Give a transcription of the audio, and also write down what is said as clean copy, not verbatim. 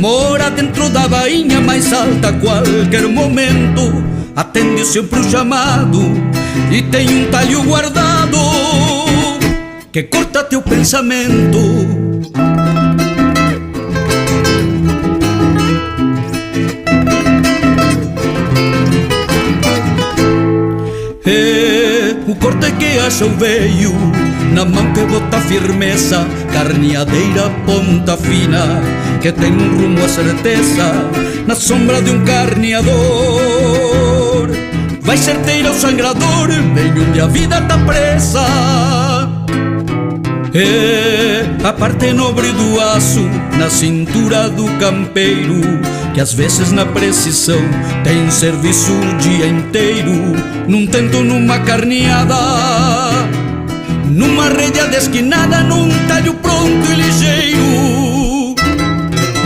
mora dentro da bainha mais alta. A qualquer momento atende sempre o chamado e tem um talho guardado que corta teu pensamento. É o corte que acha o veio na mão que bota firmeza, carneadeira ponta fina que tem um rumo a certeza na sombra de um carneador. Vai certeiro ao sangrador, bem onde a vida tá presa. É a parte nobre do aço na cintura do campeiro, que às vezes na precisão tem serviço o dia inteiro, num tento, numa carneada, numa rédea desquinada, num talho pronto e ligeiro.